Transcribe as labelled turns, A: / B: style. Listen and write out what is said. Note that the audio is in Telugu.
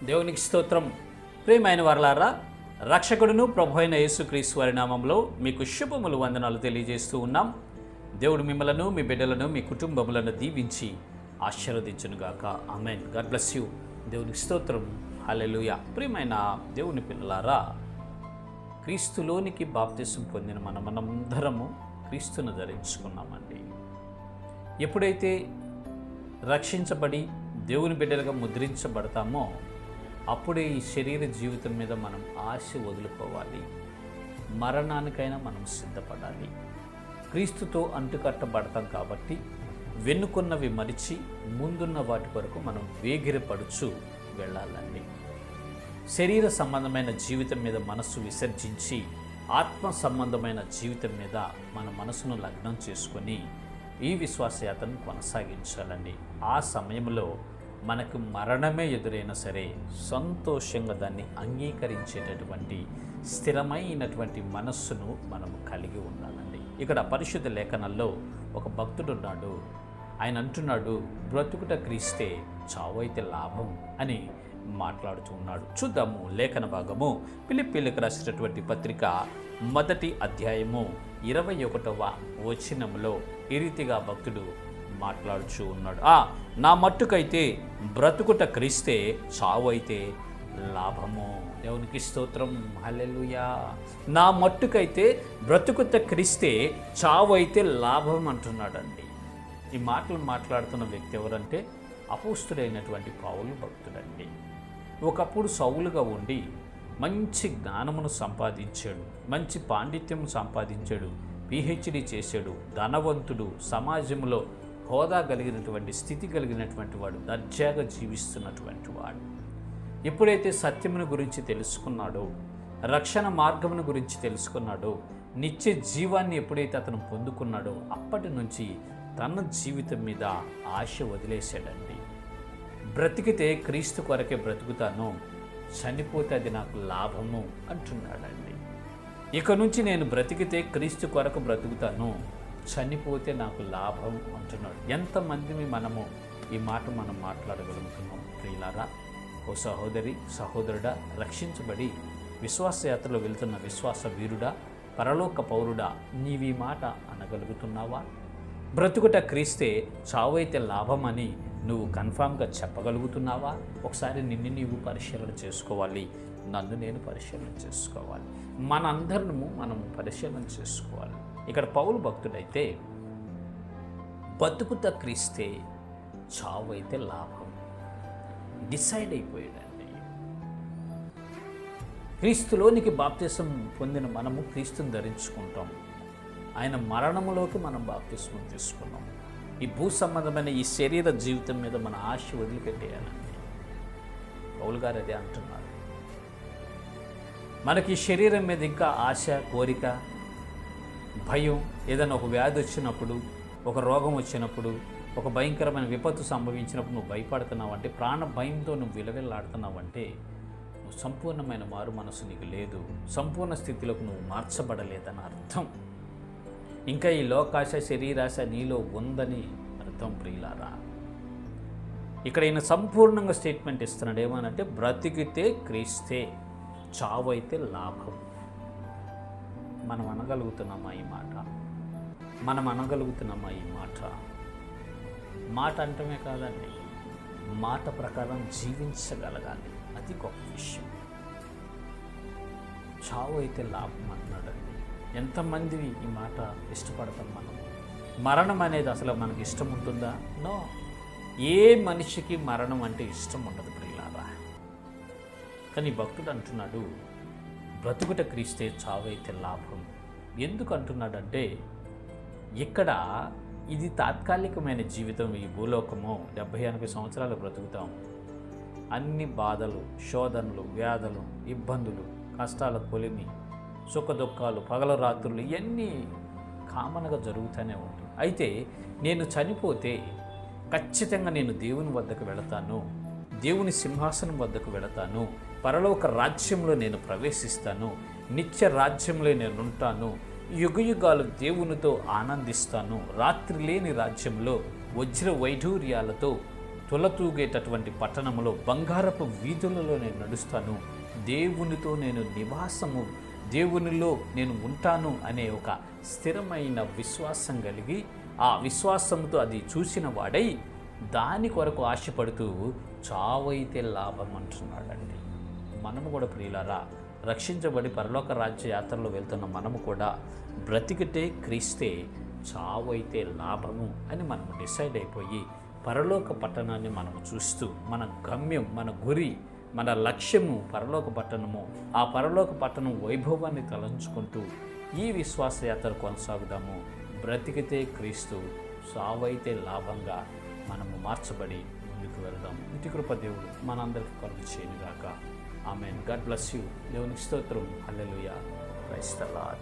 A: దేవునికి స్తోత్రం. ప్రియమైన వారలారా, రక్షకుడును ప్రభు అయిన యేసుక్రీస్తు వారి నామంలో మీకు శుభములు వందనాలు తెలియజేస్తూ ఉన్నాం. దేవుడు మిమ్మలను, మీ బిడ్డలను, మీ కుటుంబములను దీవించి ఆశీర్వదించునుగాక. ఆమేన్. God bless you. దేవునికి స్తోత్రం. హల్లెలూయా. ప్రియమైన దేవుని పిల్లలారా, క్రీస్తులోనికి బాప్తిసం పొందిన మనమందరము క్రీస్తును ధరించుకున్నామండి. ఎప్పుడైతే రక్షించబడి దేవుని బిడ్డలుగా ముద్రించబడతామో అప్పుడే ఈ శరీర జీవితం మీద మనం ఆశ వదులుకోవాలి. మరణానికైనా మనం సిద్ధపడాలి. క్రీస్తుతో అంటుకట్టబడతాం కాబట్టి వెన్నుకున్నవి మరిచి ముందున్న వాటి వరకు మనం వేగిరపడుచు వెళ్ళాలండి. శరీర సంబంధమైన జీవితం మీద మనస్సు విసర్జించి ఆత్మ సంబంధమైన జీవితం మీద మన మనసును లగ్నం చేసుకొని ఈ విశ్వాసయాత్రను కొనసాగించాలండి. ఆ సమయంలో మనకు మరణమే ఎదురైనా సరే సంతోషంగా దాన్ని అంగీకరించేటటువంటి స్థిరమైనటువంటి మనస్సును మనము కలిగి ఉండాలండి. ఇక్కడ పరిశుద్ధ లేఖనాల్లో ఒక భక్తుడు ఉన్నాడు. ఆయన అంటున్నాడు, బ్రతుకుట క్రీస్తే, చావైతే లాభం అని మాట్లాడుతూ ఉన్నాడు. చూద్దాము లేఖన భాగము. ఫిలిప్పీయులకు రాసినటువంటి పత్రిక 1వ అధ్యాయము 21వ వచనములో ఈ రీతిగా భక్తుడు మాట్లాడుచూ ఉన్నాడు. నా మట్టుకైతే బ్రతుకుట క్రీస్తే, చావు అయితే లాభము. దేవునికి స్తోత్రం. హల్లెలూయా. నా మట్టుకైతే బ్రతుకుట క్రీస్తే, చావు అయితే లాభం అంటున్నాడండి. ఈ మాటలు మాట్లాడుతున్న వ్యక్తి ఎవరంటే అపోస్తుడైనటువంటి పౌలు భక్తుడండి. ఒకప్పుడు సౌలుగా ఉండి మంచి జ్ఞానమును సంపాదించాడు, మంచి పాండిత్యం సంపాదించాడు, పిహెచ్డి చేశాడు, ధనవంతుడు, సమాజంలో హోదా కలిగినటువంటి స్థితి కలిగినటువంటి వాడు, దర్జాగా జీవిస్తున్నటువంటి వాడు. ఎప్పుడైతే సత్యమును గురించి తెలుసుకున్నాడో, రక్షణ మార్గమును గురించి తెలుసుకున్నాడో, నిత్య జీవాన్ని ఎప్పుడైతే అతను పొందుకున్నాడో అప్పటి నుంచి తన జీవితం మీద ఆశ వదిలేశాడండి. బ్రతికితే క్రీస్తు కొరకే బ్రతుకుతాను, చనిపోతే అది నాకు లాభము అంటున్నాడండి. ఇక నుంచి నేను బ్రతికితే క్రీస్తు కొరకు బ్రతుకుతాను, చనిపోతే నాకు లాభం అంటున్నాడు. ఎంతమందిని మనము ఈ మాట మనం మాట్లాడగలుగుతున్నాం ప్రియులారా? ఓ సహోదరి, సహోదరుడా, రక్షించబడి విశ్వాసయాత్రలో వెళ్తున్న విశ్వాస వీరుడా, పరలోక పౌరుడా, నీవీ మాట అనగలుగుతున్నావా? బ్రతుకుట క్రీస్తే, చావైతే లాభం అని నువ్వు కన్ఫామ్గా చెప్పగలుగుతున్నావా? ఒకసారి నిన్ను నీవు పరిశీలన చేసుకోవాలి, నన్ను నేను పరిశీలన చేసుకోవాలి, మనందరము మనము పరిశీలన చేసుకోవాలి. ఇక్కడ పౌలు భక్తుడైతే బతుకుట క్రీస్తే, చావు అయితే లాభం డిసైడ్ అయిపోయాడండి. క్రీస్తులోనికి బాప్తిసం పొందిన మనము క్రీస్తుని ధరించుకుంటాం. ఆయన మరణములోకి మనం బాప్తిసం తీసుకున్నాం. ఈ భూ సంబంధమైన ఈ శరీర జీవితం మీద మన ఆశ వదిలిపెట్టేయాలండి. పౌలు గారు అదే అంటున్నారు. మనకి ఈ శరీరం మీద ఇంకా ఆశ, కోరిక, భయం, ఏదైనా ఒక వ్యాధి వచ్చినప్పుడు, ఒక రోగం వచ్చినప్పుడు, ఒక భయంకరమైన విపత్తు సంభవించినప్పుడు నువ్వు భయపడుతున్నావంటే, ప్రాణ భయంతో నువ్వు విలవిల్లాడుతున్నావంటే నువ్వు సంపూర్ణమైన మారు మనసు నీకు లేదు, సంపూర్ణ స్థితిలోకి నువ్వు మార్చబడలేదని అర్థం. ఇంకా ఈ లోకాశ, శరీరాశ నీలో ఉందని అర్థం ప్రియులారా. ఇక్కడ ఈయన సంపూర్ణంగా స్టేట్మెంట్ ఇస్తున్నాడు. ఏమనంటే బ్రతికితే క్రీస్తే, చావు అయితే లాభం. మనం అనగలుగుతున్నామా ఈ మాట? మనం అనగలుగుతున్నామా ఈ మాట? మాట అంటమే కాదండి, మాట ప్రకారం జీవించగలగాలి. అది గొప్ప విషయం. చావు అయితే లాభం అన్నాడండి. ఎంతమంది ఈ మాట ఇష్టపడతాం మనం? మరణం అనేది అసలు మనకి ఇష్టం ఉంటుందా? నో. ఏ మనిషికి మరణం అంటే ఇష్టం ఉండదు ప్రియులారా. కానీ భక్తుడు అంటున్నాడు, బ్రతుకుట క్రీస్తే, చావైతే లాభం. ఎందుకు అంటున్నాడంటే ఇక్కడ ఇది తాత్కాలికమైన జీవితం. ఈ భూలోకము 70-80 సంవత్సరాలు బ్రతుకుతాం. అన్ని బాధలు, శోధనలు, వ్యాధులు, ఇబ్బందులు, కష్టాల కొలిమి, సుఖ దుఃఖాలు, పగల రాత్రులు, ఇవన్నీ కామన్గా జరుగుతూనే ఉంటుంది. అయితే నేను చనిపోతే ఖచ్చితంగా నేను దేవుని వద్దకు వెళతాను, దేవుని సింహాసనం వద్దకు వెళతాను, పరలోక రాజ్యంలో నేను ప్రవేశిస్తాను, నిత్య రాజ్యంలో నేను ఉంటాను, యుగయుగాలు దేవునితో ఆనందిస్తాను, రాత్రి లేని రాజ్యంలో వజ్ర వైఢూర్యాలతో తులతూగేటటువంటి పట్టణంలో బంగారపు వీధులలో నేను నడుస్తాను, దేవునితో నేను నివాసము, దేవునిలో నేను ఉంటాను అనే ఒక స్థిరమైన విశ్వాసం కలిగి, ఆ విశ్వాసంతో అది చూసిన వాడై దాని కొరకు ఆశపడుతూ చావైతే లాభం అంటున్నాడండి. మనము కూడా ప్రియులారా, రక్షించబడి పరలోక రాజ్య యాత్రలో వెళ్తున్న మనము కూడా బ్రతికితే క్రీస్తే, చావైతే లాభము అని మనము డిసైడ్ అయిపోయి పరలోక పట్టణాన్ని మనము చూస్తూ, మన గమ్యం, మన గురి, మన లక్ష్యము పరలోక పట్టణము, ఆ పరలోక పట్టణం వైభవాన్ని తలంచుకుంటూ ఈ విశ్వాసయాత్ర కొనసాగుదాము. బ్రతికితే క్రీస్తు, చావైతే లాభంగా మనము మార్చబడి ముందుకు వెళ్దాం. ఇటు కృప దేవుడు మనందరికీ కలుగు చేయనుగాక. ఆమేన్. God bless you. దేవునికి స్తోత్రం. హల్లెలూయా. Praise the lord.